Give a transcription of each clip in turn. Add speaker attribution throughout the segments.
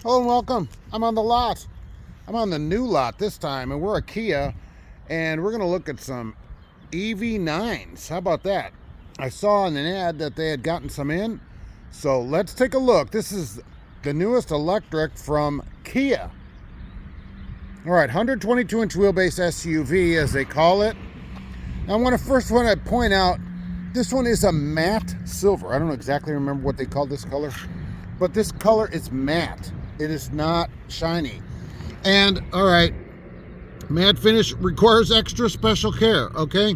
Speaker 1: Hello and welcome. I'm on the lot. I'm on the new lot this time, and we're a Kia, and we're going to look at some EV9s. How about that? I saw in an ad that they had gotten some in, so let's take a look. This is the newest electric from Kia. All right, 122-inch wheelbase SUV, as they call it. Now, I want to point out, this one is a matte silver. I don't exactly remember what they called this color, but this color is matte. It is not shiny. And all right, matte finish requires extra special care, okay?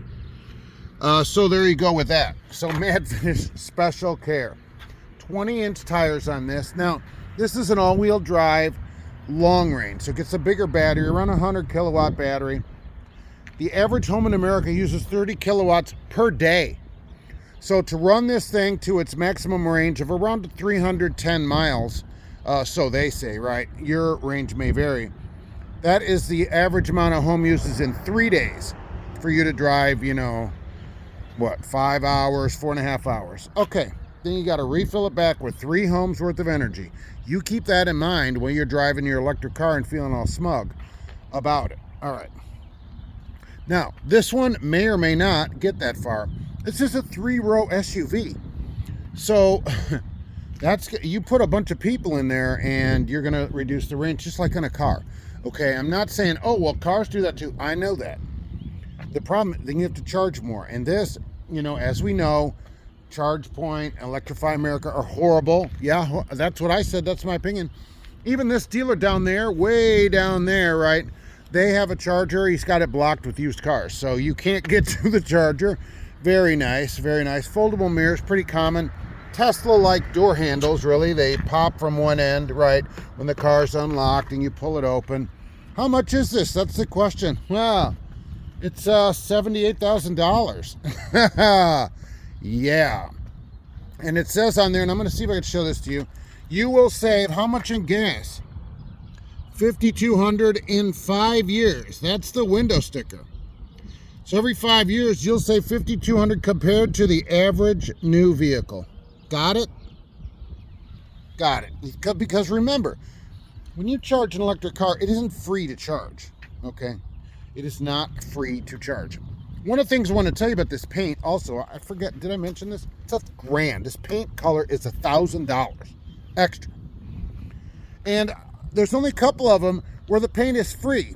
Speaker 1: So there you go with that. So matte finish, special care. 20-inch tires on this. Now, this is an all-wheel drive, long range. So it gets a bigger battery, around 100 kilowatt battery. The average home in America uses 30 kilowatts per day. So to run this thing to its maximum range of around 310 miles, so they say, right? Your range may vary. That is the average amount a home uses in 3 days for you to drive, 5 hours, 4.5 hours. Okay, then you got to refill it back with 3 homes worth of energy. You keep that in mind when you're driving your electric car and feeling all smug about it. All right. Now, this one may or may not get that far. It's just a 3-row SUV. So you put a bunch of people in there and you're going to reduce the range just like in a car. Okay, I'm not saying, oh, well, cars do that too. I know that. The problem, then you have to charge more. And this, as we know, ChargePoint, Electrify America are horrible. Yeah, that's what I said. That's my opinion. Even this dealer down there, way down there, right? They have a charger. He's got it blocked with used cars. So you can't get to the charger. Very nice, very nice. Foldable mirrors, pretty common. Tesla-like door handles, really. They pop from one end, right, when the car's unlocked and you pull it open. How much is this? That's the question. Well, it's $78,000. Yeah. And it says on there, and I'm going to see if I can show this to you, you will save how much in gas? $5,200 in 5 years. That's the window sticker. So every 5 years, you'll save $5,200 compared to the average new vehicle. Got it? Got it. Because remember, when you charge an electric car, it isn't free to charge, okay? It is not free to charge. One of the things I want to tell you about this paint, also, I forget, did I mention this? It's $1,000. This paint color is $1,000 extra. And there's only a couple of them where the paint is free.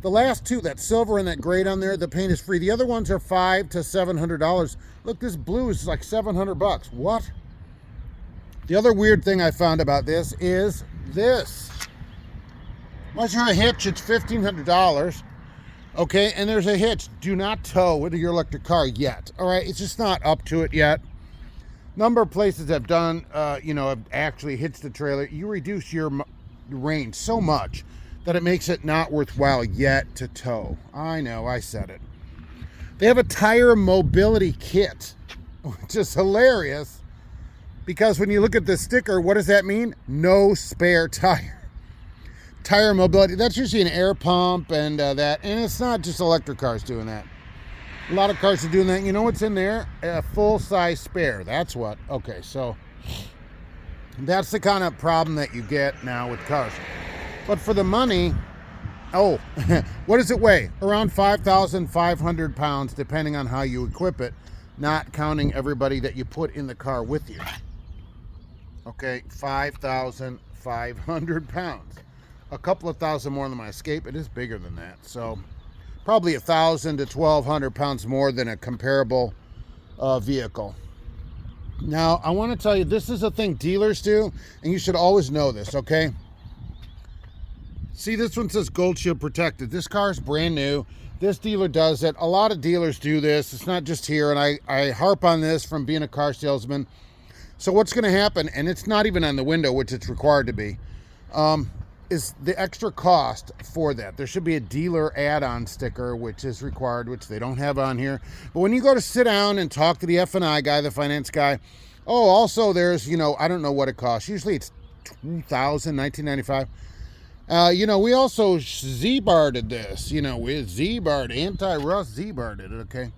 Speaker 1: The last two, that silver and that gray down there, the paint is free. The other ones are $500 to $700. Look, this blue is like $700. What? The other weird thing I found about this is this. Unless you're a hitch, it's $1,500. Okay, and there's a hitch. Do not tow with your electric car yet. All right, it's just not up to it yet. Number of places have done, have actually hitched the trailer. You reduce your range so much that it makes it not worthwhile yet to tow. I know, I said it. They have a tire mobility kit, which is hilarious because when you look at the sticker, what does that mean? No spare tire. Tire mobility, that's usually an air pump and that, and it's not just electric cars doing that. A lot of cars are doing that. You know what's in there? A full-size spare. That's what. Okay, so that's the kind of problem that you get now with cars. But for the money, what does it weigh? Around 5,500 pounds, depending on how you equip it, not counting everybody that you put in the car with you. Okay, 5,500 pounds. A couple of thousand more than my Escape. It is bigger than that. So probably 1,000 to 1,200 pounds more than a comparable vehicle. Now, I want to tell you, this is a thing dealers do, and you should always know this, okay? See, this one says Gold Shield Protected. This car is brand new. This dealer does it. A lot of dealers do this. It's not just here, and I harp on this from being a car salesman. So what's going to happen, and it's not even on the window, which it's required to be, is the extra cost for that. There should be a dealer add-on sticker, which is required, which they don't have on here. But when you go to sit down and talk to the F&I guy, the finance guy, also there's, I don't know what it costs. Usually it's $2,000, $19.95. We also Z-barred this, we Z-barred, anti-rust Z-barred it, okay?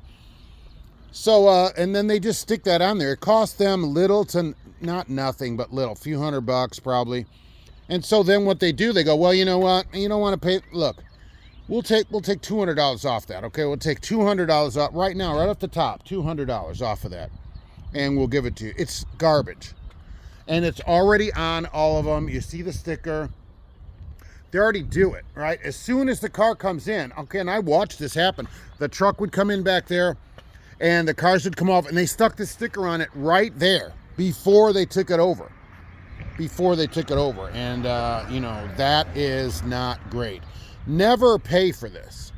Speaker 1: So, and then they just stick that on there. It costs them little to, not nothing, but little, few $100 probably. And so then what they do, they go, well, you know what? You don't want to pay. Look, we'll take $200 off that. Okay, we'll take $200 off right now, right off the top, $200 off of that, and we'll give it to you. It's garbage, and it's already on all of them. You see the sticker. They already do it, right? As soon as the car comes in, okay, and I watched this happen. The truck would come in back there, and the cars would come off, and they stuck the sticker on it right there before they took it over. And you know, that is not great. Never pay for this.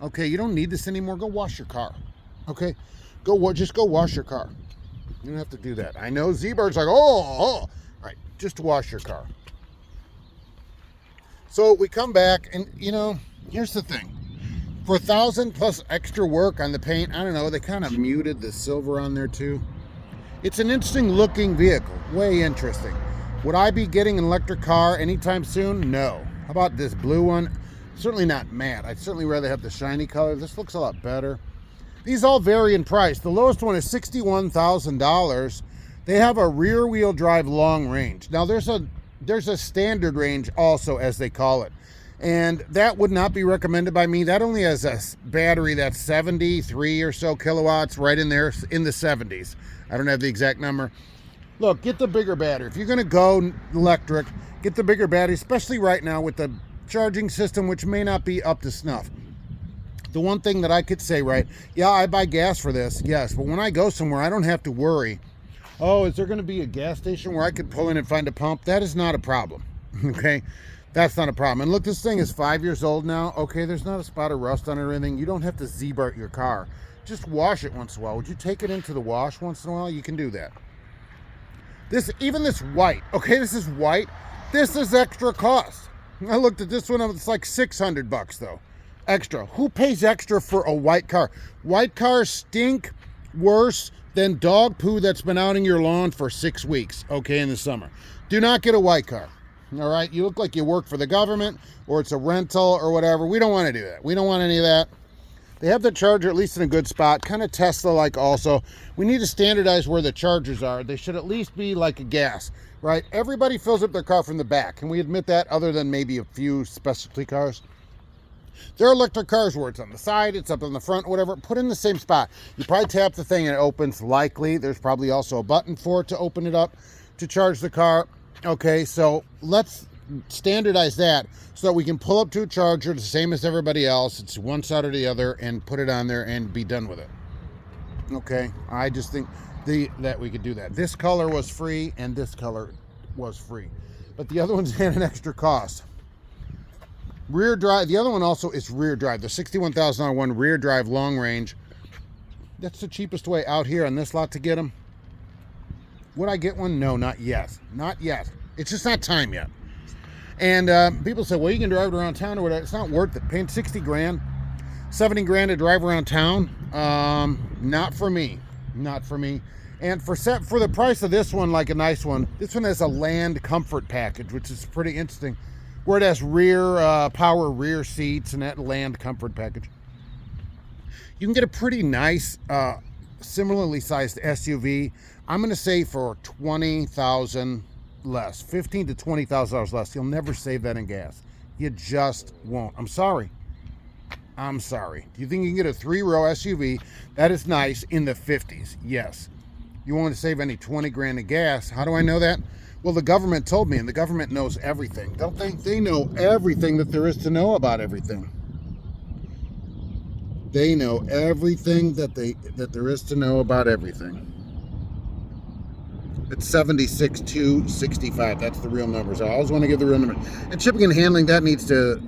Speaker 1: Okay, you don't need this anymore. Go wash your car. Okay, just go wash your car. You don't have to do that. I know Z-Bird's like, all right, just wash your car. So we come back, and you know, here's the thing. For $1,000 plus extra work on the paint, I don't know, they kind of muted the silver on there too. It's an interesting looking vehicle, way interesting. Would I be getting an electric car anytime soon? No. How about this blue one? Certainly not matte. I'd certainly rather have the shiny color. This looks a lot better. These all vary in price. The lowest one is $61,000. They have a rear wheel drive long range. Now there's a standard range also, as they call it. And that would not be recommended by me. That only has a battery that's 73 or so kilowatts, right in there in the 70s. I don't have the exact number. Look, get the bigger battery. If you're going to go electric, get the bigger battery, especially right now with the charging system, which may not be up to snuff. The one thing that I could say, right, yeah, I buy gas for this, yes, but when I go somewhere, I don't have to worry, oh, is there going to be a gas station where I could pull in and find a pump? That is not a problem, okay? That's not a problem. And look, this thing is 5 years old now. Okay, there's not a spot of rust on it or anything. You don't have to Z-Bart your car. Just wash it once in a while. Would you take it into the wash once in a while? You can do that. Even this white, okay, this is white. This is extra cost. I looked at this one, it's like $600 though. Extra. Who pays extra for a white car? White cars stink worse than dog poo that's been out in your lawn for 6 weeks, okay, in the summer. Do not get a white car. All right, you look like you work for the government or it's a rental or whatever. We don't want to do that. We don't want any of that. They have the charger at least in a good spot, kind of Tesla-like also. We need to standardize where the chargers are. They should at least be like a gas, right? Everybody fills up their car from the back. Can we admit that, other than maybe a few specialty cars? There are electric cars where it's on the side, it's up on the front, whatever. Put in the same spot. You probably tap the thing and it opens, likely. There's probably also a button for it to open it up to charge the car. Okay, so let's standardize that so that we can pull up to a charger the same as everybody else. It's one side or the other, and put it on there and be done with it. Okay, I just think that we could do that. This color was free and this color was free, but the other ones had an extra cost. Rear drive, the other one also is rear drive. The $61,000 one, rear drive long range. That's the cheapest way out here on this lot to get them. Would I get one? No, not yet. Not yet. It's just not time yet. And people say, well, you can drive it around town or whatever. It's not worth it. Paying 60 grand, 70 grand to drive around town. Not for me. Not for me. And for the price of this one, like a nice one, this one has a land comfort package, which is pretty interesting, where it has power rear seats and that land comfort package. You can get a pretty nice, similarly sized SUV. I'm going to say for $20,000 less, $15,000 to $20,000 less. You'll never save that in gas. You just won't. I'm sorry. I'm sorry. Do you think you can get a 3-row SUV that is nice in the 50s? Yes. You won't save any 20 grand in gas. How do I know that? Well, the government told me, and the government knows everything. Don't they? They know everything that there is to know about everything. They know everything that there is to know about everything. It's 76,265. That's the real numbers. I always want to give the real number. And shipping and handling, that needs to,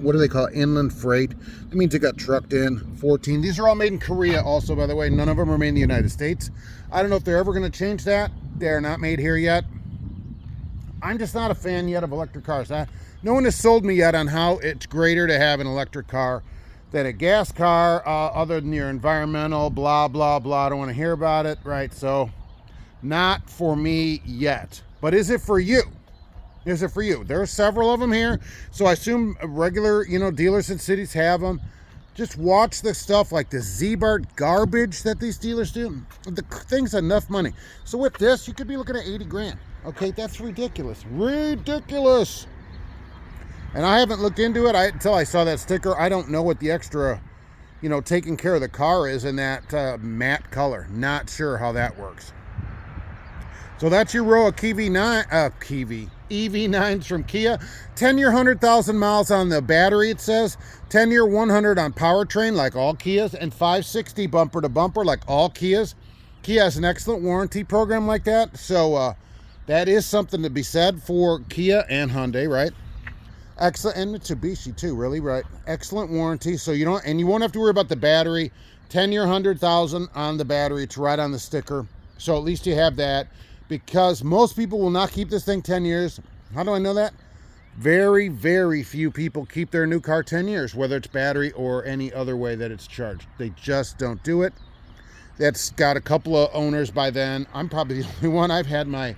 Speaker 1: what do they call it? Inland freight. That means it got trucked in. 14. These are all made in Korea also, by the way. None of them are made in the United States. I don't know if they're ever going to change that. They're not made here yet. I'm just not a fan yet of electric cars. No one has sold me yet on how it's greater to have an electric car than a gas car, other than your environmental, blah, blah, blah. I don't want to hear about it, right? So, not for me yet. But is it for you? Is it for you? There are several of them here. So I assume regular, dealers in cities have them. Just watch the stuff like the Z-Bar garbage that these dealers do. The thing's enough money. So with this, you could be looking at 80 grand. Okay, that's ridiculous. Ridiculous. And I haven't looked into it until I saw that sticker. I don't know what the extra, you know, taking care of the car is in that matte color. Not sure how that works. So that's your row of EV9s from Kia. 10-year, 100,000 miles on the battery, it says. 10-year, 100 on powertrain, like all Kias. And 560 bumper to bumper, like all Kias. Kia has an excellent warranty program like that. So that is something to be said for Kia and Hyundai, right? Excellent, and Mitsubishi too, really, right? Excellent warranty. So you don't, and you won't have to worry about the battery. 10-year, 100,000 on the battery. It's right on the sticker. So at least you have that. Because most people will not keep this thing 10 years. How do I know that? Very, very few people keep their new car 10 years, whether it's battery or any other way that it's charged. They just don't do it. That's got a couple of owners by then. I'm probably the only one. I've had my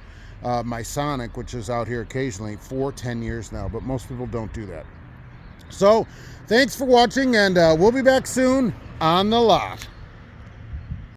Speaker 1: my Sonic, which is out here occasionally, for 10 years now, but most people don't do that. So, thanks for watching, and we'll be back soon on the lot.